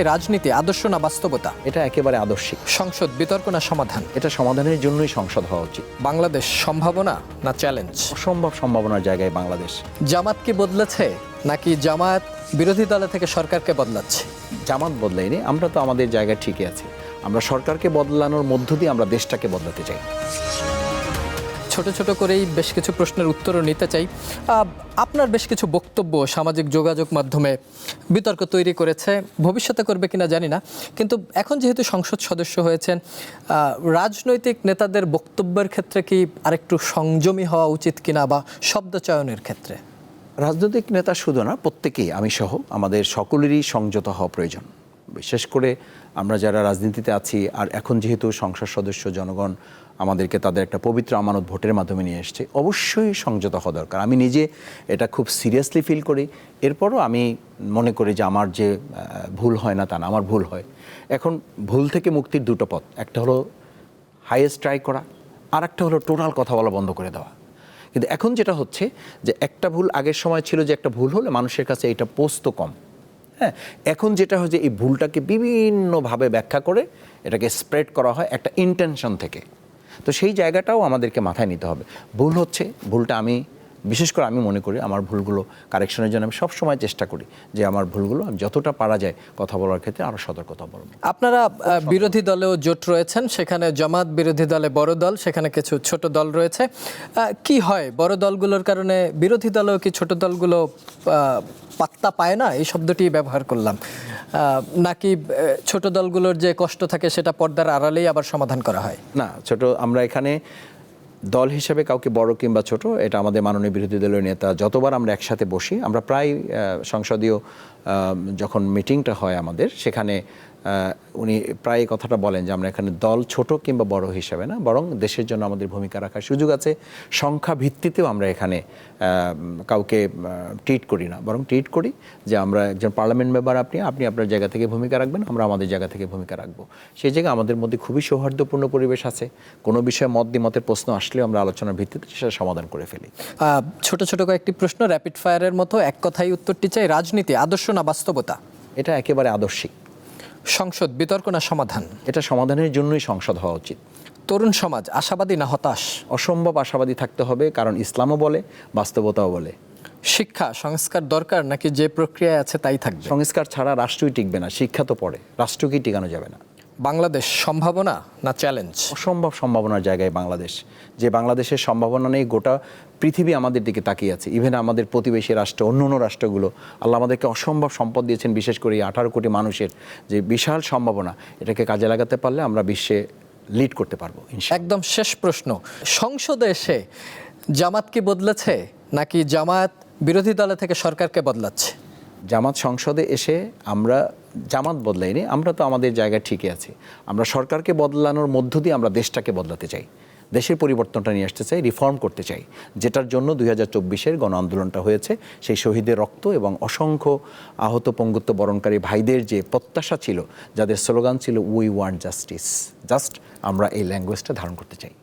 রাজনীতি আদর্শ না বাস্তবতা? এটা একেবারে আদর্শিক। সংসদ বিতর্ক না সমাধান? এটা সমাধানের জন্যই সংসদ হওয়া উচিত। বাংলাদেশ সম্ভাবনা না চ্যালেঞ্জ? অসম্ভব সম্ভাবনার জায়গায় বাংলাদেশ। জামাত কি বদলেছে নাকি জামাত বিরোধী দলে থেকে সরকারকে বদলাচ্ছে? জামাত বদলাইনি, আমরা তো আমাদের জায়গায় ঠিকই আছি। আমরা সরকারকে বদলানোর মধ্য দিয়ে আমরা দেশটাকে বদলাতে চাই। ছোট ছোট করেই বেশ কিছু প্রশ্নের উত্তরও নিতে চাই। আপনার বেশ কিছু বক্তব্য সামাজিক যোগাযোগ মাধ্যমে বিতর্ক তৈরি করেছে, ভবিষ্যতে করবে কিনা জানি না, কিন্তু এখন যেহেতু সংসদ সদস্য হয়েছেন, রাজনৈতিক নেতাদের বক্তব্যের ক্ষেত্রে কি আরেকটু সংযমী হওয়া উচিত কিনা, বা শব্দ চয়নের ক্ষেত্রে? রাজনৈতিক নেতা শুধু না, প্রত্যেকেই, আমি সহ আমাদের সকলেরই সংযত হওয়া প্রয়োজন। বিশেষ করে আমরা যারা রাজনীতিতে আছি, আর এখন যেহেতু সংসদ সদস্য জনগণ আমাদেরকে তাদের একটা পবিত্র আমানত ভোটের মাধ্যমে নিয়ে এসছে, অবশ্যই সংযত হওয়া দরকার। আমি নিজে এটা খুব সিরিয়াসলি ফিল করি। এরপরও আমি মনে করি যে আমার যে ভুল হয় না তা না, আমার ভুল হয়। এখন ভুল থেকে মুক্তির দুটো পথ, একটা হলো হাইয়েস্ট ট্রাই করা, আর একটা হলো টোটাল কথা বলা বন্ধ করে দেওয়া। কিন্তু এখন যেটা হচ্ছে যে একটা ভুল, আগের সময় ছিল যে একটা ভুল হলে মানুষের কাছে এটা পোস্ত কম, হ্যাঁ, এখন যেটা হয় যে এই ভুলটাকে বিভিন্নভাবে ব্যাখ্যা করে এটাকে স্প্রেড করা হয় একটা ইন্টেনশন থেকে। তো সেই জায়গাটাও আমাদেরকে মাথায় নিতে হবে। ভুল হচ্ছে, ভুলটা আমি বিশেষ করে আমি মনে করি আমার ভুলগুলো কারেকশনের জন্য আমি সবসময় চেষ্টা করি যে আমার ভুলগুলো আমি যতটা পারা যায় কথা বলার ক্ষেত্রে আরও সতর্কতা বলব। আপনারা বিরোধী দলেও জোট রয়েছেন, সেখানে জামাত বিরোধী দলে বড় দল, সেখানে কিছু ছোট দল রয়েছে। কি হয় বড় দলগুলোর কারণে বিরোধী দলেও কি ছোট দলগুলো পাত্তা পায় না, এই শব্দটি ব্যবহার করলাম, নাকি ছোট দলগুলোর যে কষ্ট থাকে সেটা পর্দার আড়ালেই আবার সমাধান করা হয়? না, ছোট, আমরা এখানে দল হিসেবে কাউকে বড় কিংবা ছোট, এটা আমাদের মাননীয় বিরোধী দলীয় নেতা যতবার আমরা একসাথে বসি, আমরা প্রায় সংসদীয় যখন মিটিংটা হয় আমাদের, সেখানে উনি প্রায় কথাটা বলেন যে আমরা এখানে দল ছোট কিংবা বড় হিসাবে না, বরং দেশের জন্য আমাদের ভূমিকা রাখার সুযোগ আছে। সংখ্যা ভিত্তিতেও আমরা এখানে কাউকে ট্রিট করি না, বরং ট্রিট করি যে আমরা একজন পার্লামেন্ট মেম্বার, আপনি আপনার জায়গা থেকে ভূমিকা রাখবেন, আমরা আমাদের জায়গা থেকে ভূমিকা রাখবো। সেই জায়গায় আমাদের মধ্যে খুবই সৌহার্দ্যপূর্ণ পরিবেশ আছে। কোনো বিষয়ে মত দ্বিমতের প্রশ্ন আসলেও আমরা আলোচনার ভিত্তিতে সেটা সমাধান করে ফেলি। ছোট ছোট কয়েকটি প্রশ্ন, র্যাপিড ফায়ারের মতো, এক কথায় উত্তরটি চাই। রাজনীতি আদর্শ না বাস্তবতা? এটা একেবারে আদর্শিক। সংসদ বিতর্ক না সমাধান? এটা সমাধানের জন্যই সংসদ হওয়া উচিত। তরুণ সমাজ আশাবাদী না হতাশ? অসম্ভব আশাবাদী থাকতে হবে, কারণ ইসলামও বলে, বাস্তবতাও বলে। শিক্ষা সংস্কার দরকার নাকি যে প্রক্রিয়ায় আছে তাই থাকবে? সংস্কার ছাড়া রাষ্ট্রই টিকবে না, শিক্ষা তো পড়ে, রাষ্ট্রকেই টিকানো যাবে না। বাংলাদেশ সম্ভাবনা না চ্যালেঞ্জ? অসম্ভব সম্ভাবনার জায়গায় বাংলাদেশ। যে বাংলাদেশের সম্ভাবনা নেই, গোটা পৃথিবী আমাদের দিকে তাকিয়ে আছে। ইভেন আমাদের প্রতিবেশী রাষ্ট্র, অন্য রাষ্ট্রগুলো, আল্লাহ আমাদেরকে অসম্ভব সম্পদ দিয়েছেন, বিশেষ করে 18 কোটি মানুষের যে বিশাল সম্ভাবনা, এটাকে কাজে লাগাতে পারলে আমরা বিশ্বে লিড করতে পারবো। একদম শেষ প্রশ্ন, সংসদে এসে জামাত কি বদলেছে নাকি জামাত বিরোধী দলে থেকে সরকারকে বদলাচ্ছে? জামাত সংসদে এসে আমরা জামাত বদলাইনি, আমরা তো আমাদের জায়গায় ঠিকই আছি। আমরা সরকারকে বদলানোর মধ্য দিয়ে আমরা দেশটাকে বদলাতে চাই, দেশের পরিবর্তনটা নিয়ে আসতে চাই, রিফর্ম করতে চাই, যেটার জন্য 2024-এর গণ আন্দোলনটা হয়েছে। সেই শহীদের রক্ত এবং অসংখ্য আহত পঙ্গুত্ব বরণকারী ভাইদের যে প্রত্যাশা ছিল, যাদের স্লোগান ছিল উই ওয়ান্ট জাস্টিস, জাস্ট আমরা এই ল্যাঙ্গুয়েজটা ধারণ করতে চাই।